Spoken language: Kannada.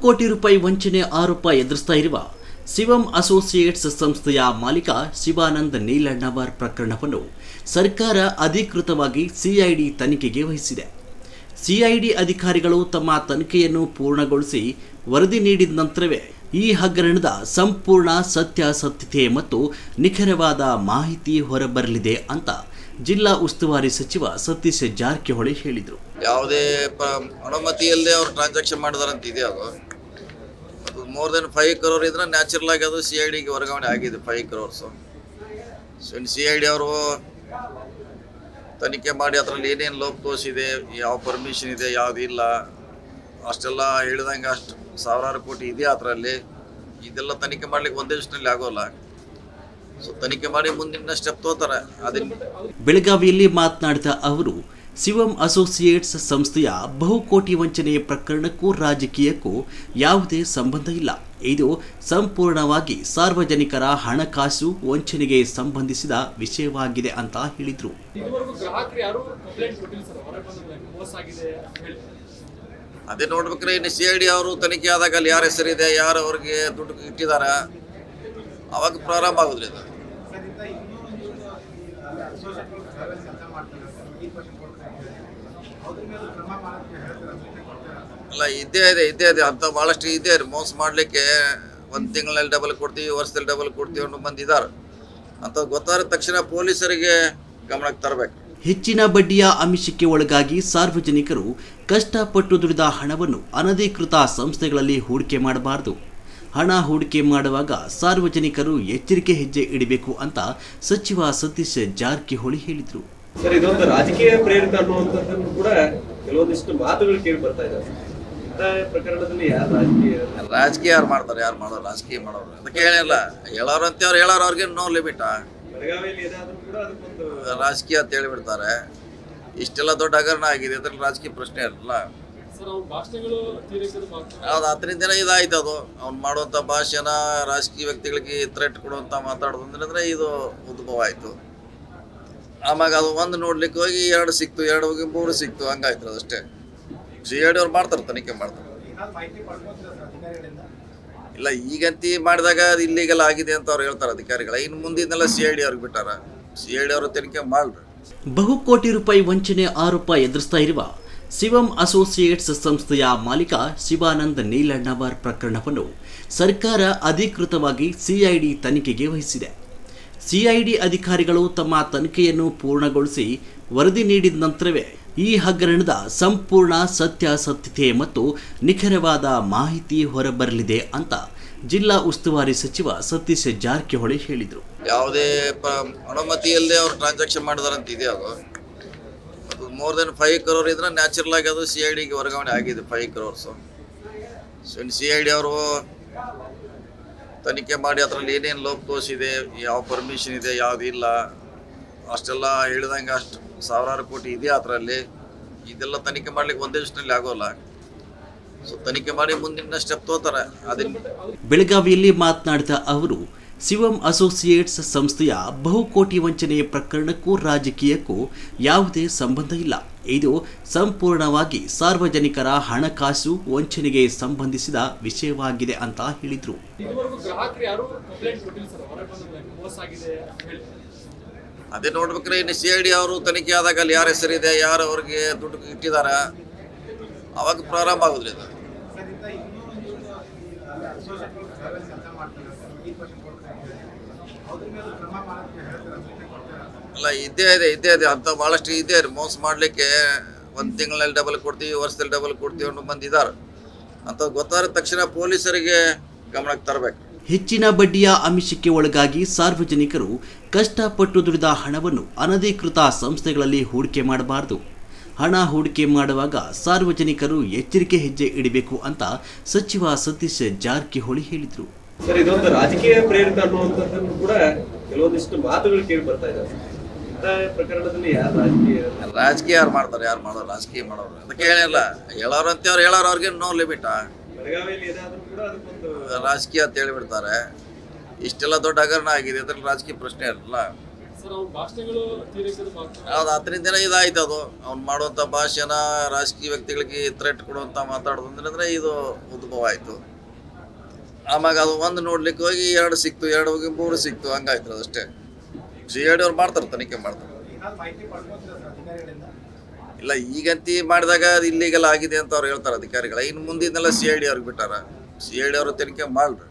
ಕೋಟಿ ರೂಪಾಯಿ ವಂಚನೆ ಆರೋಪ ಎದುರಿಸ್ತಾ ಇರುವ ಶಿವಂ ಅಸೋಸಿಯೇಟ್ಸ್ ಸಂಸ್ಥೆಯ ಮಾಲೀಕ ಶಿವಾನಂದ್ ನೀಲಣ್ಣವರ್ ಪ್ರಕರಣವನ್ನು ಸರ್ಕಾರ ಅಧಿಕೃತವಾಗಿ ಸಿಐಡಿ ತನಿಖೆಗೆ ವಹಿಸಿದೆ. ಸಿಐಡಿ ಅಧಿಕಾರಿಗಳು ತಮ್ಮ ತನಿಖೆಯನ್ನು ಪೂರ್ಣಗೊಳಿಸಿ ವರದಿ ನೀಡಿದ ನಂತರವೇ ಈ ಹಗರಣದ ಸಂಪೂರ್ಣ ಸತ್ಯಾಸತ್ಯತೆ ಮತ್ತು ನಿಖರವಾದ ಮಾಹಿತಿ ಹೊರಬರಲಿದೆ ಅಂತ ಜಿಲ್ಲಾ ಉಸ್ತುವಾರಿ ಸಚಿವ ಸತೀಶ್ ಜಾರಕಿಹೊಳಿ ಹೇಳಿದರು. ಯಾವುದೇ ಅನುಮತಿಯಲ್ಲದೆ ಅವರು ಟ್ರಾನ್ಸಾಕ್ಷನ್ ಮಾಡಿದಾರಂತ ಇದೆ. ಅದು ಮೋರ್ ದೆನ್ 5 crore ಇದ್ರೆ ನ್ಯಾಚುರಲ್ ಆಗಿ ಅದು ಸಿಐಡಿಗೆ ವರ್ಗಾವಣೆ ಆಗಿದೆ. 5 crores ಸಿಐಡಿ ಅವರು ತನಿಖೆ ಮಾಡಿ ಅದರಲ್ಲಿ ಏನೇನು ಲೋಪ ತೋರಿಸಿದೆ, ಯಾವ ಪರ್ಮಿಷನ್ ಇದೆ, ಯಾವುದು ಇಲ್ಲ, ಅಷ್ಟೆಲ್ಲ ಹೇಳಿದಂಗೆ ಅಷ್ಟು ಸಾವಿರಾರು ಕೋಟಿ ಇದೆ ಅದರಲ್ಲಿ. ಇದೆಲ್ಲ ತನಿಖೆ ಮಾಡ್ಲಿಕ್ಕೆ ಒಂದೇ ದಿವಸದಲ್ಲಿ ಆಗೋಲ್ಲ. ಸೊ ತನಿಖೆ ಮಾಡಿ ಮುಂದಿನ ಸ್ಟೆಪ್ ತಗೋತಾರೆ. ಬೆಳಗಾವಿಯಲ್ಲಿ ಮಾತನಾಡಿದ ಅವರು, ಶಿವಂ ಅಸೋಸಿಯೇಟ್ಸ್ ಸಂಸ್ಥೆಯ ಬಹುಕೋಟಿ ವಂಚನೆ ಪ್ರಕರಣಕ್ಕೂ ರಾಜಕೀಯಕ್ಕೂ ಯಾವುದೇ ಸಂಬಂಧ ಇಲ್ಲ. ಇದು ಸಂಪೂರ್ಣವಾಗಿ ಸಾರ್ವಜನಿಕರ ಹಣಕಾಸು ವಂಚನೆಗೆ ಸಂಬಂಧಿಸಿದ ವಿಷಯವಾಗಿದೆ ಅಂತ ಹೇಳಿದರು. ಅದೇ ನೋಡ್ಬೇಕ್ರೆ ಇನ್ನು ಸಿಐಡಿ ಅವರು ತನಿಖೆ ಆದಾಗ ಅಲ್ಲಿ ಯಾರ ಹೆಸರಿದೆ, ಯಾರು ಅವ್ರಿಗೆ ದುಡ್ಡು ಇಟ್ಟಿದ್ದಾರೆ, ಅವಾಗ ಪ್ರಾರಂಭ ಆಗುದ್ರಿ ಇದು. ಅಲ್ಲ ಇದ್ದೇ ಇದೆ ಅಂತ ಭಾಳಷ್ಟು ಇದೆ. ಮೋಸ ಮಾಡಲಿಕ್ಕೆ 1 ತಿಂಗಳಲ್ಲಿ ಡಬಲ್ ಕೊಡ್ತೀವಿ, ವರ್ಷದಲ್ಲಿ ಡಬಲ್ ಕೊಡ್ತೀವಿ ಅನ್ನೋ ಮಂದಿ ಇದ್ದಾರೆ ಅಂತ ಗೊತ್ತಾದ ತಕ್ಷಣ ಪೊಲೀಸರಿಗೆ ಗಮನಕ್ಕೆ ತರಬೇಕು. ಹೆಚ್ಚಿನ ಬಡ್ಡಿಯ ಆಮಿಷಕ್ಕೆ ಒಳಗಾಗಿ ಸಾರ್ವಜನಿಕರು ಕಷ್ಟಪಟ್ಟು ದುಡಿದ ಹಣವನ್ನು ಅನಧಿಕೃತ ಸಂಸ್ಥೆಗಳಲ್ಲಿ ಹೂಡಿಕೆ ಮಾಡಬಾರದು. ಹಣ ಹೂಡಿಕೆ ಮಾಡುವಾಗ ಸಾರ್ವಜನಿಕರು ಎಚ್ಚರಿಕೆ ಹೆಜ್ಜೆ ಇಡಬೇಕು ಅಂತ ಸಚಿವ ಸತೀಶ್ ಜಾರಕಿಹೊಳಿ ಹೇಳಿದರು. ಸರ್, ಇದೊಂದು ರಾಜಕೀಯ ಪ್ರೇರಿತ ಅನ್ನುವಂಥದ್ದನ್ನು ಕೂಡ ಕೆಲವೊಂದಿಷ್ಟು ಮಾತುಗಳು ಕೇಳಿ ಬರ್ತಾ ಇದ್ದಾವೆ. ಪ್ರಕರಣದಲ್ಲಿ ರಾಜಕೀಯ ಯಾರು ಮಾಡ್ತಾರೆ, ಯಾರು ಮಾಡೋರು, ರಾಜಕೀಯ ಮಾಡೋರು ಅದಕ್ಕೆ ಹೇಳಿಲ್ಲ. ಹೇಳೋರು ಅಂತ ಅವ್ರು ಹೇಳೋರು, ಅವ್ರಿಗೆ ನೋ ಲಿಮಿಟ್. ರಾಜಕೀಯ ಅಂತ ಹೇಳಿಬಿಡ್ತಾರೆ. ಇಷ್ಟೆಲ್ಲ ದೊಡ್ಡ ಹಗರಣ ಆಗಿದೆ, ಅದ್ರಲ್ಲಿ ರಾಜಕೀಯ ಪ್ರಶ್ನೆ ಇರಲ್ಲ. ಹೌದು, ಅದರಿಂದ ಇದಾಯ್ತು. ಅದು ಅವ್ನು ಮಾಡುವಂಥ ಭಾಷೆನ ರಾಜಕೀಯ ವ್ಯಕ್ತಿಗಳಿಗೆ ಥ್ರೆಟ್ ಕೊಡುವಂಥ ಮಾತಾಡೋದಂದ್ರೆ ಇದು ಉದ್ಭವ ಆಯಿತು. ಆವಾಗ ಅದು ಒಂದು ನೋಡ್ಲಿಕ್ಕೆ ಹೋಗಿ 2 ಸಿಕ್ತು, 2 ಹೋಗಿ 3 ಸಿಕ್ತು, ಹಂಗಾಯ್ತು. ಅದಷ್ಟೇ. ಸಿಐಡಿ ಅವ್ರು ಮಾಡ್ತಾರೆ, ತನಿಖೆ ಮಾಡ್ತಾರೆ. ಇಲ್ಲ ಈಗಂತಿ ಮಾಡಿದಾಗ ಅದು ಇಲ್ಲಿಗೆಲ್ಲ ಆಗಿದೆ ಅಂತ ಅವ್ರು ಹೇಳ್ತಾರೆ ಅಧಿಕಾರಿಗಳ. ಇನ್ನು ಮುಂದಿನೆಲ್ಲ ಸಿಐಡಿ ಅವ್ರಿಗೆ ಬಿಟ್ಟಾರ. ಸಿಐಡಿ ಅವರು ತನಿಖೆ ಮಾಡ್ರಿ. ಬಹುಕೋಟಿ ರೂಪಾಯಿ ವಂಚನೆ ಆರೋಪ ಎದುರಿಸ್ತಾ ಇರುವ ಶಿವಂ ಅಸೋಸಿಯೇಟ್ಸ್ ಸಂಸ್ಥೆಯ ಮಾಲೀಕ ಶಿವಾನಂದ್ ನೀಲಣ್ಣವರ್ ಪ್ರಕರಣವನ್ನು ಸರ್ಕಾರ ಅಧಿಕೃತವಾಗಿ ಸಿಐಡಿ ತನಿಖೆಗೆ ವಹಿಸಿದೆ. ಸಿಐಡಿ ಅಧಿಕಾರಿಗಳು ತಮ್ಮ ತನಿಖೆಯನ್ನು ಪೂರ್ಣಗೊಳಿಸಿ ವರದಿ ನೀಡಿದ ನಂತರವೇ ಈ ಹಗರಣದ ಸಂಪೂರ್ಣ ಸತ್ಯಾಸತ್ಯತೆ ಮತ್ತು ನಿಖರವಾದ ಮಾಹಿತಿ ಹೊರಬರಲಿದೆ ಅಂತ ಜಿಲ್ಲಾ ಉಸ್ತುವಾರಿ ಸಚಿವ ಸತೀಶ್ ಜಾರಕಿಹೊಳಿ ಹೇಳಿದರು. ಯಾವುದೇ ಅನುಮತಿಯಲ್ಲದೆ ಅವರು ಟ್ರಾನ್ಸಾಕ್ಷನ್ ಮಾಡಿದಾರಂತ ಇದೆ. ಅದು ಮೋರ್ ದೆನ್ 5 crore ಇದ್ರೆ ನ್ಯಾಚುರಲ್ ಆಗಿ ಅದು ಸಿಐಡಿಗೆ ವರ್ಗಾವಣೆ ಆಗಿದೆ. 5 crores ಸಿಐಡಿ ಅವರು ತನಿಖೆ ಮಾಡಿ ಅದರಲ್ಲಿ ಏನೇನು ಲೋಪ ತೋರಿಸಿದೆ, ಯಾವ ಪರ್ಮಿಷನ್ ಇದೆ, ಯಾವುದು ಇಲ್ಲ, ಅಷ್ಟೆಲ್ಲ ಹೇಳಿದಂಗೆ ಅಷ್ಟು ಸಾವಿರಾರು ಕೋಟಿ ಇದೆ ಅದರಲ್ಲಿ. ಇದೆಲ್ಲ ತನಿಖೆ ಮಾಡ್ಲಿಕ್ಕೆ ಒಂದೇ ದಿವಸದಲ್ಲಿ ಆಗೋಲ್ಲ. ಸೊ ತನಿಖೆ ಮಾಡಿ ಮುಂದಿನ ಸ್ಟೆಪ್ ತಗೋತಾರೆ. ಬೆಳಗಾವಿಯಲ್ಲಿ ಮಾತನಾಡಿದ ಅವರು, ಶಿವಂ ಅಸೋಸಿಯೇಟ್ಸ್ ಸಂಸ್ಥೆಯ ಬಹುಕೋಟಿ ವಂಚನೆ ಪ್ರಕರಣಕ್ಕೂ ರಾಜಕೀಯಕ್ಕೂ ಯಾವುದೇ ಸಂಬಂಧ ಇಲ್ಲ. ಇದು ಸಂಪೂರ್ಣವಾಗಿ ಸಾರ್ವಜನಿಕರ ಹಣಕಾಸು ವಂಚನೆಗೆ ಸಂಬಂಧಿಸಿದ ವಿಷಯವಾಗಿದೆ ಅಂತ ಹೇಳಿದರು. ಅದೇ ನೋಡ್ಬೇಕ್ರೆ ಇನ್ನು ಸಿಐಡಿ ಅವರು ತನಿಖೆ ಆದಾಗ ಅಲ್ಲಿ ಯಾರ ಹೆಸರಿದೆ, ಯಾರು ಅವ್ರಿಗೆ ದುಡ್ಡು ಇಟ್ಟಿದ್ದಾರೆ, ಅವಾಗ ಪ್ರಾರಂಭ ಆಗುದ್ರಿ ಇದು. ಅಲ್ಲ ಇದ್ದೇ ಇದೆ ಅಂತ ಭಾಳಷ್ಟು ಇದೆ. ಮೋಸ ಮಾಡಲಿಕ್ಕೆ 1 ತಿಂಗಳಲ್ಲಿ ಡಬಲ್ ಕೊಡ್ತೀವಿ, ವರ್ಷದಲ್ಲಿ ಡಬಲ್ ಕೊಡ್ತೀವಿ ಅನ್ನೋ ಮಂದಿ ಇದ್ದಾರೆ ಅಂತ ಗೊತ್ತಾದ ತಕ್ಷಣ ಪೊಲೀಸರಿಗೆ ಗಮನಕ್ಕೆ ತರಬೇಕು. ಹೆಚ್ಚಿನ ಬಡ್ಡಿಯ ಆಮಿಷಕ್ಕೆ ಒಳಗಾಗಿ ಸಾರ್ವಜನಿಕರು ಕಷ್ಟಪಟ್ಟು ದುಡಿದ ಹಣವನ್ನು ಅನಧಿಕೃತ ಸಂಸ್ಥೆಗಳಲ್ಲಿ ಹೂಡಿಕೆ ಮಾಡಬಾರದು. ಹಣ ಹೂಡಿಕೆ ಮಾಡುವಾಗ ಸಾರ್ವಜನಿಕರು ಎಚ್ಚರಿಕೆ ಹೆಜ್ಜೆ ಇಡಬೇಕು ಅಂತ ಸಚಿವ ಸತೀಶ್ ಜಾರಕಿಹೊಳಿ ಹೇಳಿದರು. ಸರ್, ಇದೊಂದು ರಾಜಕೀಯ ಪ್ರೇರಿತ ಅನ್ನುವಂಥದ್ದನ್ನು ಕೂಡ ಕೆಲವೊಂದಿಷ್ಟು ಮಾತುಗಳು ಕೇಳಿ ಬರ್ತಾ ಇದ್ದಾವೆ. ಪ್ರಕರಣದಲ್ಲಿ ರಾಜಕೀಯ ಯಾರು ಮಾಡ್ತಾರೆ, ಯಾರು ಮಾಡೋರು, ರಾಜಕೀಯ ಮಾಡೋರು ಅದಕ್ಕೆ ಹೇಳಿಲ್ಲ. ಹೇಳೋರು ಅಂತ ಅವ್ರು ಹೇಳೋರು, ಅವ್ರಿಗೆ ನೋ ಲಿಮಿಟ್. ರಾಜಕೀಯ ಅಂತ ಹೇಳಿಬಿಡ್ತಾರೆ. ಇಷ್ಟೆಲ್ಲ ದೊಡ್ಡ ಹಗರಣ ಆಗಿದೆ, ಅದ್ರಲ್ಲಿ ರಾಜಕೀಯ ಪ್ರಶ್ನೆ ಇರಲ್ಲ. ಹೌದು, ಅದರಿಂದ ಇದಾಯ್ತು. ಅದು ಅವ್ನು ಮಾಡುವಂಥ ಭಾಷಣ ರಾಜಕೀಯ ವ್ಯಕ್ತಿಗಳಿಗೆ ಥ್ರೆಟ್ ಕೊಡುವಂಥ ಮಾತಾಡೋದಂದ್ರೆ ಇದು ಉದ್ಭವ ಆಯಿತು. ಆಮ್ಯಾಗ ಅದು ಒಂದು ನೋಡ್ಲಿಕ್ಕೆ ಹೋಗಿ 2 ಸಿಕ್ತು, 2 ಹೋಗಿ 3 ಸಿಕ್ತು, ಹಂಗಾಯ್ತು ಅದಷ್ಟೇ. CID ಅವ್ರು ಮಾಡ್ತಾರೆ, ತನಿಖೆ ಮಾಡ್ತಾರೆ. ಇಲ್ಲ, ಈಗಂತಿ ಮಾಡಿದಾಗ ಅದು ಇಲ್ಲಿಗೆಲ್ಲ ಆಗಿದೆ ಅಂತ ಅವ್ರು ಹೇಳ್ತಾರೆ ಅಧಿಕಾರಿಗಳು. ಇನ್ನು ಮುಂದಿನೆಲ್ಲ CID ಅವ್ರಿಗೆ ಬಿಟ್ಟಾರ. CID ಅವರು ತನಿಖೆ ಮಾಡ್ರಿ.